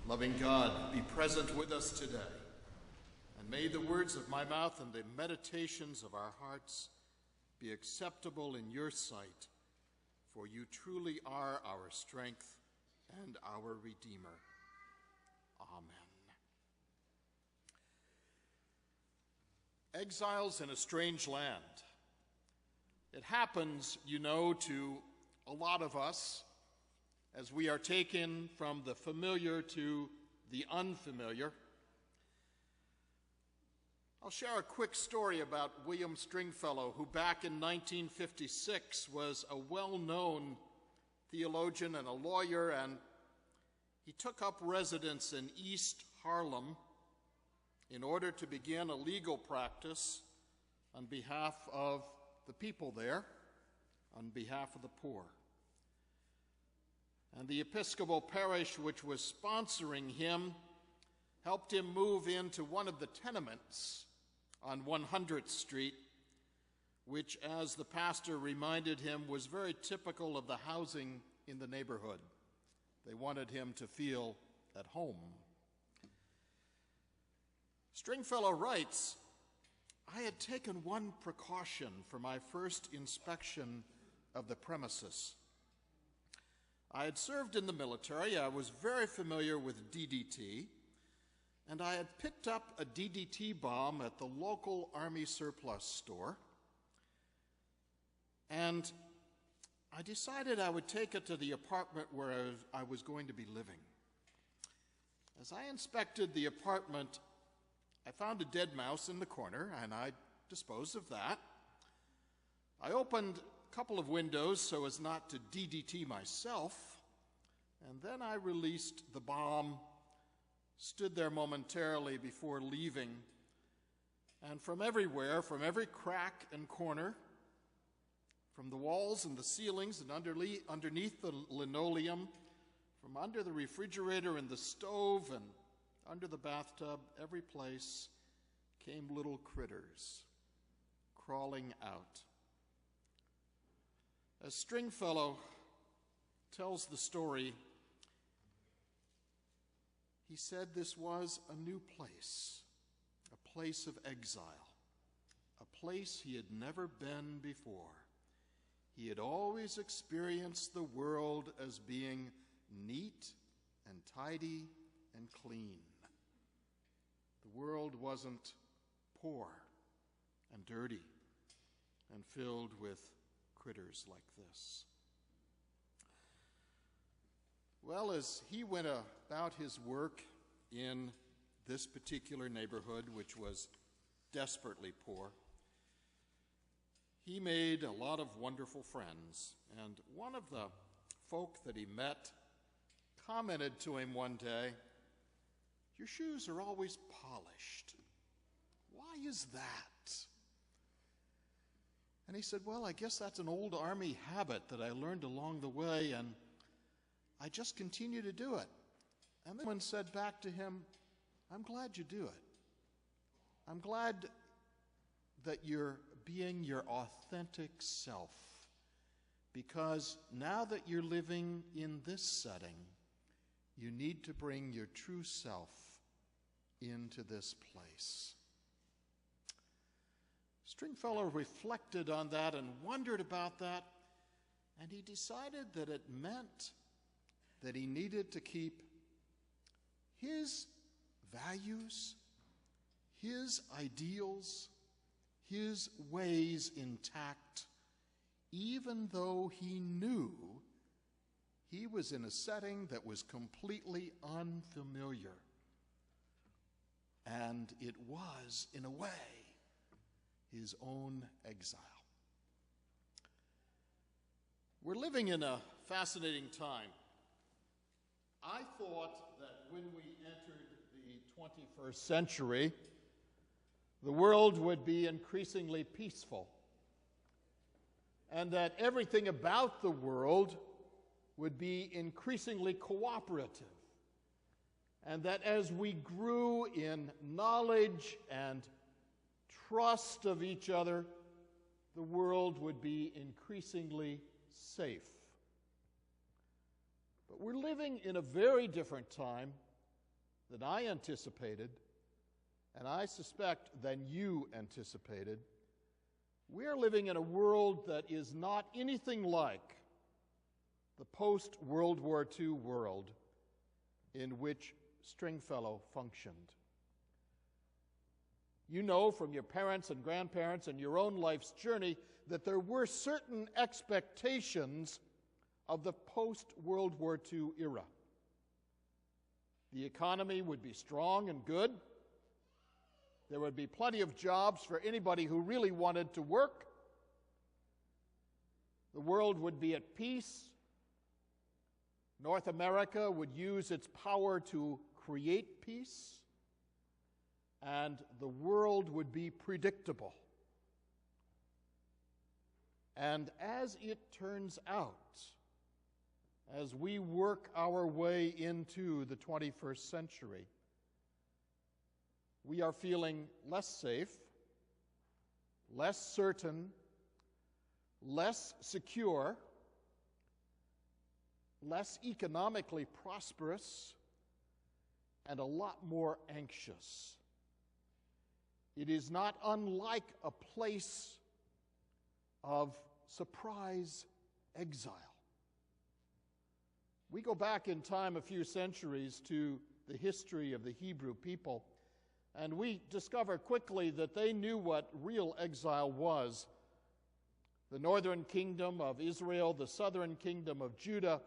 Loving God, be present with us today, and may the words of my mouth and the meditations of our hearts be acceptable in your sight, for you truly are our strength and our Redeemer. Amen. Exiles in a strange land. It happens, you know, to a lot of us as we are taken from the familiar to the unfamiliar. I'll share a quick story about William Stringfellow, who back in 1956 was a well-known theologian and a lawyer, and he took up residence in East Harlem in order to begin a legal practice on behalf of the people there, on behalf of the poor. And the Episcopal parish which was sponsoring him helped him move into one of the tenements on 100th Street, which, as the pastor reminded him, was very typical of the housing in the neighborhood. They wanted him to feel at home. Stringfellow writes, "I had taken one precaution for my first inspection of the premises. I had served in the military, I was very familiar with DDT, and I had picked up a DDT bomb at the local Army surplus store, and I decided I would take it to the apartment where I was going to be living. As I inspected the apartment, I found a dead mouse in the corner, and I disposed of that. I opened a couple of windows so as not to DDT myself, and then I released the bomb, stood there momentarily before leaving, and from everywhere, from every crack and corner, from the walls and the ceilings and underneath the linoleum, from under the refrigerator and the stove and under the bathtub, every place came little critters crawling out." As Stringfellow tells the story, he said this was a new place, a place of exile, a place he had never been before. He had always experienced the world as being neat and tidy and clean. The world wasn't poor and dirty and filled with critters like this. Well, as he went about his work in this particular neighborhood, which was desperately poor, he made a lot of wonderful friends. And one of the folk that he met commented to him one day, "Your shoes are always polished. Why is that?" And he said, "Well, I guess that's an old Army habit that I learned along the way, and I just continue to do it." And then one said back to him, "I'm glad you do it. I'm glad that you're being your authentic self, because now that you're living in this setting, you need to bring your true self into this place." Stringfellow reflected on that and wondered about that, and he decided that it meant that he needed to keep his values, his ideals, his ways intact, even though he knew he was in a setting that was completely unfamiliar. And it was, in a way, his own exile. We're living in a fascinating time. I thought that when we entered the 21st century, the world would be increasingly peaceful, and that everything about the world would be increasingly cooperative, and that as we grew in knowledge and trust of each other, the world would be increasingly safe. But we're living in a very different time than I anticipated, and I suspect than you anticipated, we are living in a world that is not anything like the post-World War II world in which Stringfellow functioned. You know from your parents and grandparents and your own life's journey that there were certain expectations of the post-World War II era. The economy would be strong and good. There would be plenty of jobs for anybody who really wanted to work. The world would be at peace. North America would use its power to create peace. And the world would be predictable. And as it turns out, as we work our way into the 21st century, we are feeling less safe, less certain, less secure, less economically prosperous, and a lot more anxious. It is not unlike a place of surprise exile. We go back in time a few centuries to the history of the Hebrew people, and we discover quickly that they knew what real exile was. The northern kingdom of Israel, the southern kingdom of Judah,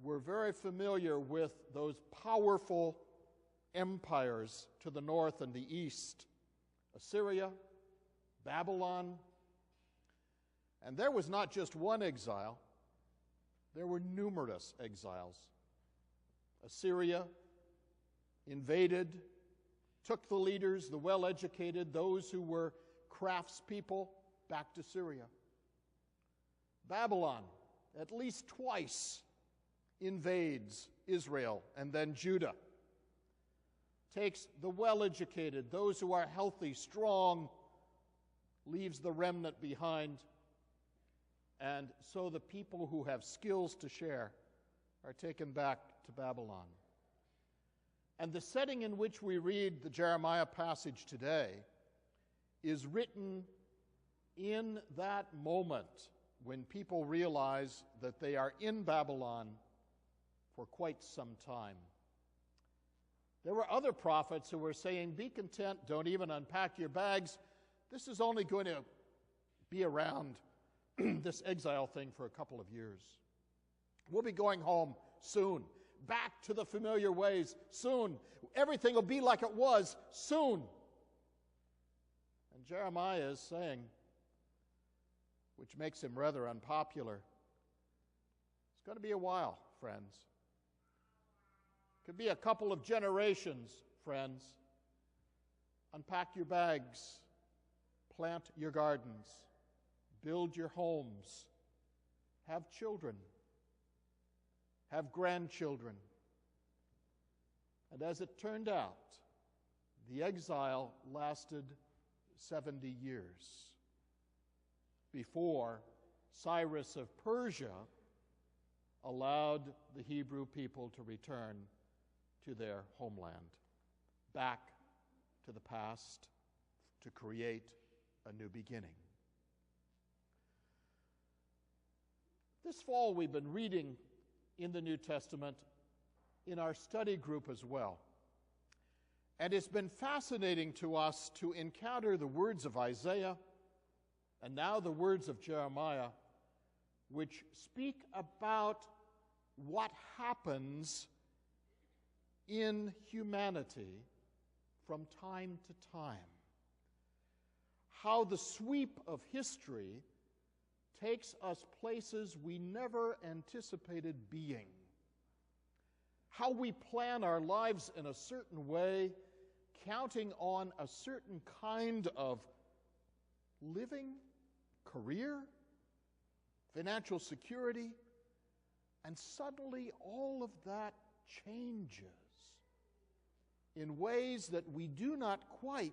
were very familiar with those powerful empires to the north and the east. Assyria, Babylon. And there was not just one exile, there were numerous exiles. Assyria invaded, took the leaders, the well-educated, those who were craftspeople, back to Syria. Babylon, at least twice, invades Israel and then Judah. Takes the well-educated, those who are healthy, strong, leaves the remnant behind. And so the people who have skills to share are taken back to Babylon. And the setting in which we read the Jeremiah passage today is written in that moment when people realize that they are in Babylon for quite some time. There were other prophets who were saying, be content, don't even unpack your bags. This is only going to be around, this exile thing, for a couple of years. We'll be going home soon, back to the familiar ways soon. Everything will be like it was soon. And Jeremiah is saying, which makes him rather unpopular, it's going to be a while, friends. Could be a couple of generations, friends. Unpack your bags, plant your gardens, build your homes, have children, have grandchildren. And as it turned out, the exile lasted 70 years before Cyrus of Persia allowed the Hebrew people to return to their homeland, back to the past, to create a new beginning. This fall we've been reading in the New Testament in our study group as well. And it's been fascinating to us to encounter the words of Isaiah and now the words of Jeremiah, which speak about what happens in humanity from time to time. How the sweep of history takes us places we never anticipated being. How we plan our lives in a certain way, counting on a certain kind of living, career, financial security, and suddenly all of that changes in ways that we do not quite